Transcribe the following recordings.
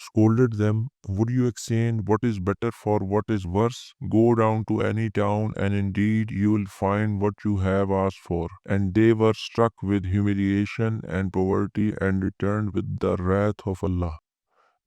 scolded them, would you exchange what is better for what is worse? Go down to any town and indeed you will find what you have asked for. And they were struck with humiliation and poverty and returned with the wrath of Allah.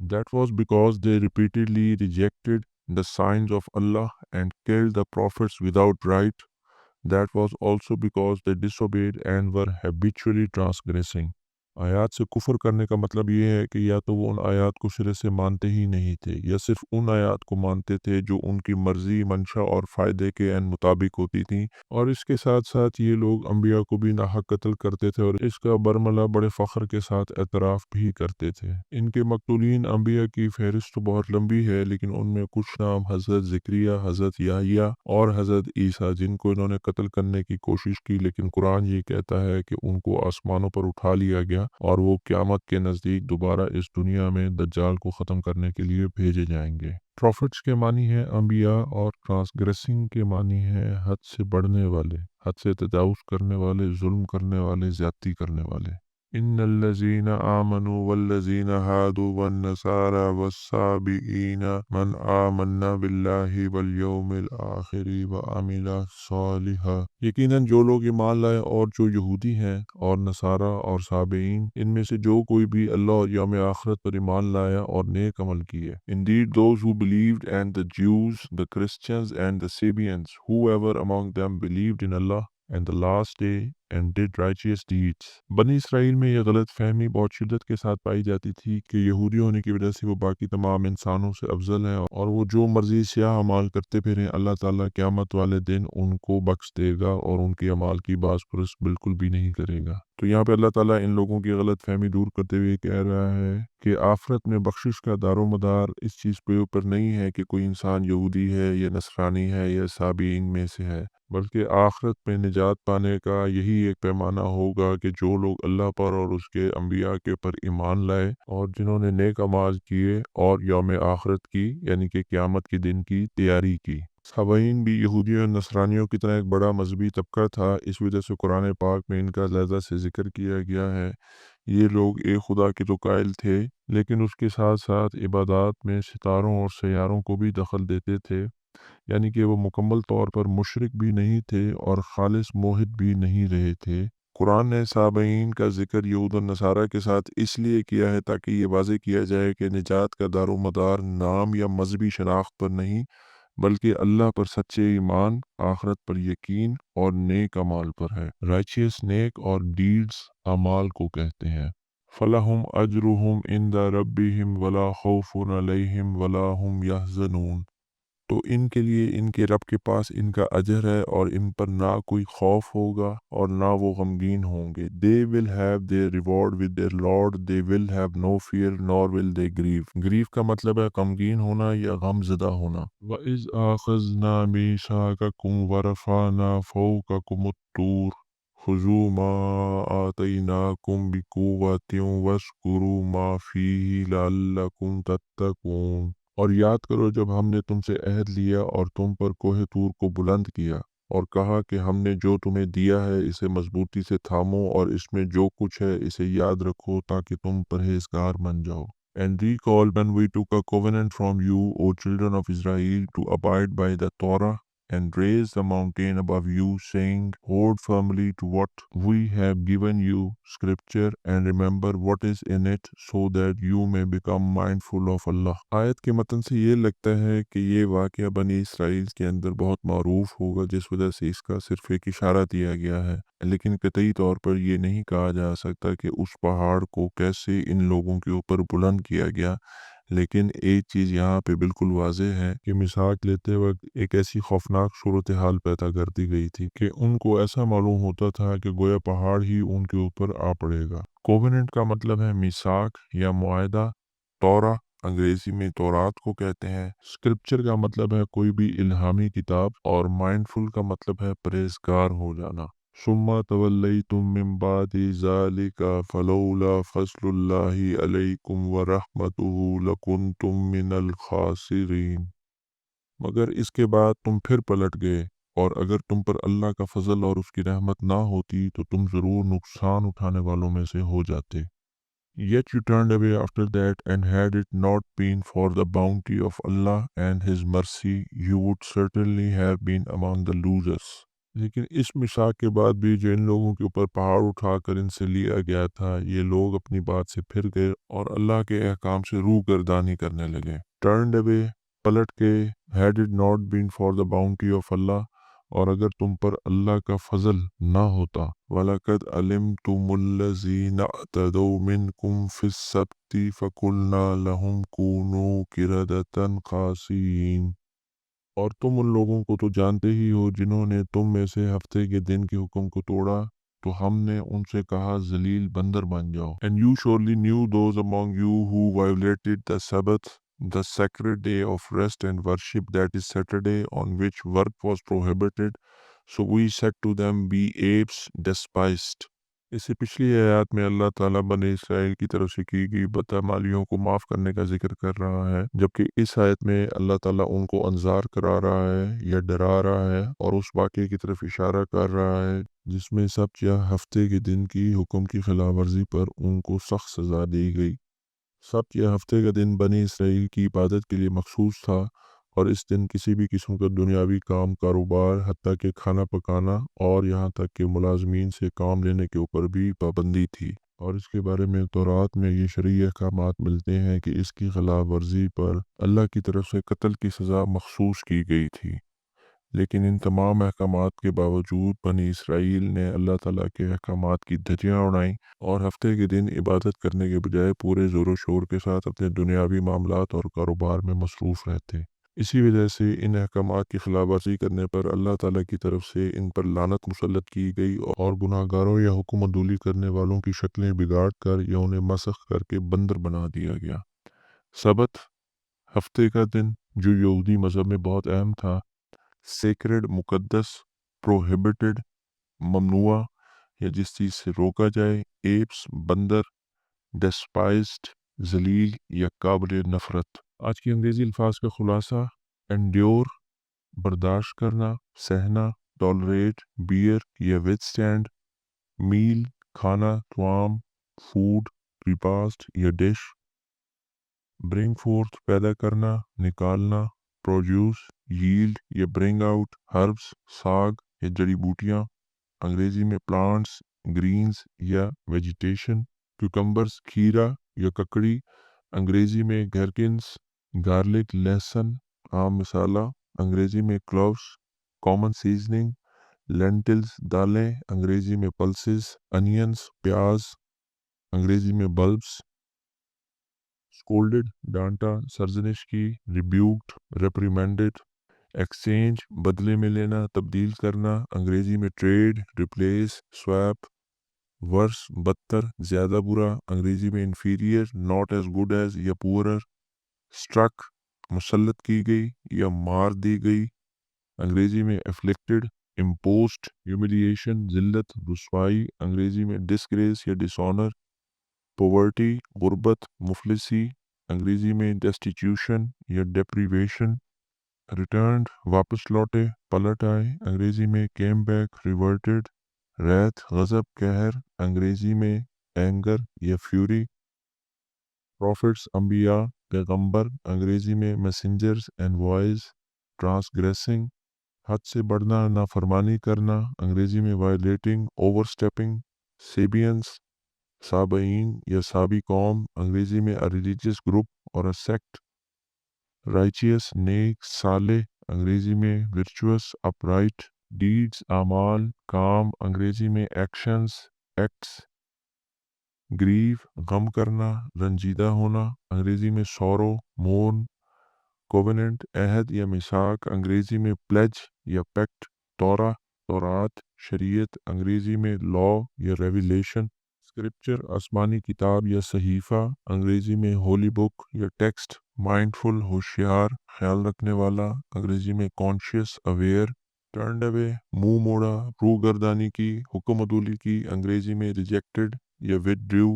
That was because they repeatedly rejected the signs of Allah and killed the prophets without right. That was also because they disobeyed and were habitually transgressing. آیات سے کفر کرنے کا مطلب یہ ہے کہ یا تو وہ ان آیات کو سرے سے مانتے ہی نہیں تھے یا صرف ان آیات کو مانتے تھے جو ان کی مرضی، منشا اور فائدے کے عین مطابق ہوتی تھیں، اور اس کے ساتھ ساتھ یہ لوگ انبیاء کو بھی ناحق قتل کرتے تھے اور اس کا برملا بڑے فخر کے ساتھ اعتراف بھی کرتے تھے۔ ان کے مقتولین انبیاء کی فہرست تو بہت لمبی ہے، لیکن ان میں کچھ نام حضرت زکریا، حضرت یحییٰ اور حضرت عیسیٰ، جن کو انہوں نے قتل کرنے کی کوشش کی، لیکن قرآن یہ کہتا ہے کہ ان کو آسمانوں پر اٹھا لیا گیا اور وہ قیامت کے نزدیک دوبارہ اس دنیا میں دجال کو ختم کرنے کے لیے بھیجے جائیں گے۔ پروفٹس کے معنی ہے انبیاء اور ٹرانسگریسنگ کے معنی ہے حد سے بڑھنے والے، حد سے تجاوز کرنے والے، ظلم کرنے والے، زیادتی کرنے والے۔ ان الذين آمنوا والذين هادوا والنصارى والصابئين من آمن بالله واليوم الآخر وعمل صالحا، یقیناً جو لوگ ایمان لائے اور جو یہودی ہیں اور نصارہ اور صابئین، ان میں سے جو کوئی بھی اللہ اور یوم آخرت پر ایمان لایا اور نیک عمل کیے۔ Indeed those who believed, and the Jews, the Christians and the Sabians, whoever among them believed in Allah and the last day and did righteous deeds۔ بنی اسرائیل میں یہ غلط فہمی بہت شدت کے ساتھ پائی جاتی تھی کہ یہودی ہونے کی وجہ سے وہ باقی تمام انسانوں سے افضل ہیں اور وہ جو مرضی سیاہ اعمال کرتے پھریں، اللہ تعالیٰ قیامت والے دن ان کو بخش دے گا اور ان کے اعمال کی باز پرس بالکل بھی نہیں کرے گا۔ تو یہاں پہ اللہ تعالیٰ ان لوگوں کی غلط فہمی دور کرتے ہوئے کہہ رہا ہے کہ آخرت میں بخشش کا دار و مدار اس چیز کے اوپر نہیں ہے کہ کوئی انسان یہودی ہے یا نصرانی ہے یا صابئین میں سے ہے، بلکہ آخرت میں نجات پانے کا یہی ایک پیمانہ ہوگا کہ جو لوگ اللہ پر اور اس کے انبیاء کے پر ایمان لائے اور جنہوں نے نیک اعمال کیے اور یوم آخرت کی یعنی کہ قیامت کے دن کی تیاری کی۔ صابئین بھی یہودیوں اور نصرانیوں کی طرح ایک بڑا مذہبی طبقہ تھا، اس وجہ سے قرآن پاک میں ان کا علیحدہ سے ذکر کیا گیا ہے۔ یہ لوگ ایک خدا کے تو قائل تھے، لیکن اس کے ساتھ ساتھ عبادات میں ستاروں اور سیاروں کو بھی دخل دیتے تھے، یعنی کہ وہ مکمل طور پر مشرک بھی نہیں تھے اور خالص موحد بھی نہیں رہے تھے۔ قرآن نے صابئین کا ذکر یہود و نصارہ کے ساتھ اس لیے کیا ہے تاکہ یہ واضح کیا جائے کہ نجات کا دار و مدار نام یا مذہبی شناخت پر نہیں، بلکہ اللہ پر سچے ایمان، آخرت پر یقین اور نیک اعمال پر ہے۔ رائچیس نیک اور ڈیڈز اعمال کو کہتے ہیں۔ فَلَهُمْ أَجْرُهُمْ عِنْدَ رَبِّهِمْ وَلَا خَوْفٌ عَلَيْهِمْ وَلَا هُمْ يَحْزَنُونَ، تو ان کے لیے ان کے رب کے پاس ان کا اجر ہے اور ان پر نہ کوئی خوف ہوگا اور نہ وہ غمگین ہوں گے۔ They will have their reward with their Lord, they will have no fear nor will they grieve۔ grieve کا مطلب ہے غمگین ہونا یا غم زدہ ہونا۔ وَإِذْ أَخَذْنَا مِيثَاقَكُمْ وَرَفَعْنَا فَوْقَكُمُ الطُّورَ خُذُوا مَا آتَيْنَاكُمْ بِقُوَّةٍ وَاذْكُرُوا مَا فِيهِ لَعَلَّكُمْ تَتَّقُونَ، اور یاد کرو جب ہم نے تم سے عہد لیا اور تم پر کوہ طور کو بلند کیا اور کہا کہ ہم نے جو تمہیں دیا ہے اسے مضبوطی سے تھامو اور اس میں جو کچھ ہے اسے یاد رکھو تاکہ تم پرہیزگار بن جاؤ۔ And recall when we took a covenant from you, O children of Israel, to abide by the Torah, and raised the mountain above you, saying, hold firmly to what we have given you, scripture, and remember what is in it, so that you may become mindful of Allah۔ آیت کے متن سے یہ لگتا ہے کہ یہ واقعہ بنی اسرائیل کے اندر بہت معروف ہوگا، جس وجہ سے اس کا صرف ایک اشارہ دیا گیا ہے، لیکن قطعی طور پر یہ نہیں کہا جا سکتا کہ اس پہاڑ کو کیسے ان لوگوں کے اوپر بلند کیا گیا۔ لیکن ایک چیز یہاں پہ بالکل واضح ہے کہ میثاق لیتے وقت ایک ایسی خوفناک صورتحال پیدا کر دی گئی تھی کہ ان کو ایسا معلوم ہوتا تھا کہ گویا پہاڑ ہی ان کے اوپر آ پڑے گا۔ کووننٹ کا مطلب ہے میثاق یا معاہدہ۔ تورا انگریزی میں تورات کو کہتے ہیں۔ اسکرپچر کا مطلب ہے کوئی بھی الہامی کتاب، اور مائنڈفل کا مطلب ہے پرہیزگار ہو جانا۔ ثم تولیتم من بعد ذلک فلولا فضل اللہ علیکم ورحمتہ لکنتم من الخاسرین، مگر اس کے بعد تم پھر پلٹ گئے، اور اگر تم پر اللہ کا فضل اور اس کی رحمت نہ ہوتی تو تم ضرور نقصان اٹھانے والوں میں سے ہو جاتے۔ Yet you turned away after that, and had it not been for the bounty of Allah and His mercy, you would certainly have been among the losers۔ لیکن اس میثاق کے بعد بھی جو ان لوگوں کے اوپر پہاڑ اٹھا کر ان سے لیا گیا تھا، یہ لوگ اپنی بات سے پھر گئے اور اللہ کے احکام سے روح گردانی کرنے لگے۔ Turned away، پلٹ کے، had it not been for the bounty of Allah، اور اگر تم پر اللہ کا فضل نہ ہوتا وَلَقَدْ عَلِمْتُمُ الَّذِينَ اعْتَدَوْا مِنْكُمْ فِي السَّبْتِ فَقُلْنَا لَهُمْ كُونُوا قِرَدَةً خَاسِئِينَ، اور تم ان لوگوں کو تو جانتے ہی ہو جنہوں نے تم میں سے ہفتے کے دن کے حکم کو توڑا، تو ہم نے ان سے کہا ذلیل بندر بن جاؤ. And you surely knew those among you who violated the Sabbath, the sacred day of rest and worship, that is Saturday, on which work was prohibited. So we said to them, be apes despised. اس سے پچھلی آیات میں اللہ تعالیٰ بنی اسرائیل کی طرف سے کی گئی بدعمالیوں کو معاف کرنے کا ذکر کر رہا ہے، جبکہ اس آیت میں اللہ تعالیٰ ان کو انذار کرا رہا ہے یا ڈرا رہا ہے اور اس واقعے کی طرف اشارہ کر رہا ہے جس میں سبت یا ہفتے کے دن کی حکم کی خلاف ورزی پر ان کو سخت سزا دی گئی. سبت یا ہفتے کا دن بنی اسرائیل کی عبادت کے لیے مخصوص تھا، اور اس دن کسی بھی قسم کا دنیاوی کام کاروبار حتیٰ کہ کھانا پکانا اور یہاں تک کہ ملازمین سے کام لینے کے اوپر بھی پابندی تھی، اور اس کے بارے میں تورات میں یہ شرعی احکامات ملتے ہیں کہ اس کی خلاف ورزی پر اللہ کی طرف سے قتل کی سزا مخصوص کی گئی تھی. لیکن ان تمام احکامات کے باوجود بنی اسرائیل نے اللہ تعالیٰ کے احکامات کی دھجیاں اڑائیں اور ہفتے کے دن عبادت کرنے کے بجائے پورے زور و شور کے ساتھ اپنے دنیاوی معاملات اور کاروبار میں مصروف رہتے. اسی وجہ سے ان احکامات کی خلاف ورزی کرنے پر اللہ تعالیٰ کی طرف سے ان پر لعنت مسلط کی گئی اور گناہ گاروں یا حکم عدولی کرنے والوں کی شکلیں بگاڑ کر یا انہیں مسخ کر کے بندر بنا دیا گیا. سبت، ہفتے کا دن، جو یہودی مذہب میں بہت اہم تھا، سیکرڈ مقدس، پروہیبٹڈ ممنوع یا جس چیز سے روکا جائے، ایپس بندر، ڈسپائزڈ ذلیل یا قابل نفرت. آج کی انگریزی الفاظ کا خلاصہ: انڈیور برداشت کرنا، سہنا، ٹالریٹ، بیئر یا وتھ اسٹینڈ، میل کھانا، طعام، فوڈ، ریپاسٹ یا ڈش، برنگ فورتھ پیدا کرنا، نکالنا، پروڈیوس، ییلڈ یا برنگ آؤٹ، ہربس ساگ یا جڑی بوٹیاں، انگریزی میں پلانٹس، گرینز یا ویجیٹیشن، کیوکمبرز کھیرا یا ککڑی، انگریزی میں گھرکنز، گارلک لہسن عام مسالہ، انگریزی میں کلووز کامن سیزننگ، لینٹلز دالیں، انگریزی میں پلسز، انینز پیاز، انگریزی میں بلبس، سکولڈڈ ڈانٹا سرزنش کی، ریبیوکڈ ریپریمینڈڈ، ایکسچینج بدلے میں لینا تبدیل کرنا، انگریزی میں ٹریڈ ریپلیس سویپ، ورس بدتر زیادہ برا، انگریزی میں inferior not as good as یا پورر، سٹرک مسلط کی گئی یا مار دی گئی، انگریزی میں افلکٹڈ امپوسڈ ہیوملیشن ذلت رسوائی، انگریزی میں ڈسگریس یا ڈسآنر، پوورٹی غربت مفلسی، انگریزی میں ڈیسٹیٹیوشن یا ڈیپریویشن، ریٹرنڈ واپس لوٹے پلٹ آئے، انگریزی میں کیم بیک ریورٹڈ، ریت غضب قہر، انگریزی میں اینگر یا فیوری، پروفٹس انبیاء پیغمبر، انگریزی میں میسنجرز اینڈ وائز، ٹرانسگریسنگ حد سے بڑھنا نافرمانی کرنا، انگریزی میں وائلیٹنگ اوور سٹیپنگ، سیبینز سابعین یا سابی قوم، انگریزی میں ریلیجیس گروپ اور سیکٹ، رائچیس نیک صالح، انگریزی میں ورچوس اپرائٹ، ڈیڈز اعمال کام، انگریزی میں ایکشنز ایکٹس، گریو غم کرنا رنجیدہ ہونا، انگریزی میں سورو مورن، کووننٹ عہد یا میثاق، انگریزی میں پلیج یا پیکٹ، تورا تورات شریعت، انگریزی میں لا یا ریویلیشن، اسکرپچر آسمانی کتاب یا صحیفہ، انگریزی میں ہولی بک یا ٹیکسٹ، مائنڈفل ہوشیار خیال رکھنے والا، انگریزی میں کانشیس اویئر، ٹرنڈ اوے منہ موڑا روح گردانی کی، حکم عدولی کی، انگریزی میں ریجیکٹڈ یا withdrew،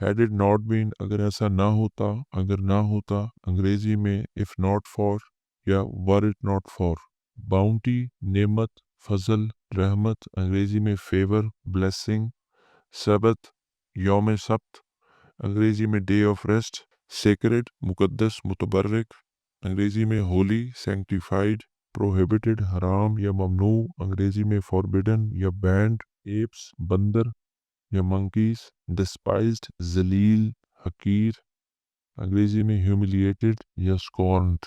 had it not been اگر ایسا نہ ہوتا، اگر نہ ہوتا، انگریزی میں if not for یا were it not for، bounty نعمت فضل رحمت، انگریزی میں favor blessing، سبت یوم سبت، انگریزی میں ڈے آف ریسٹ، سیکرڈ مقدس متبرک، انگریزی میں ہولی سینکٹیفائڈ، پروہیبٹڈ حرام یا ممنوع، انگریزی میں فوربیڈن یا بینڈ، ایپس بندر یا منکیز، ڈسپائزڈ ذلیل حقیر، انگریزی میں ہیوملیٹڈ یا سکورنڈ.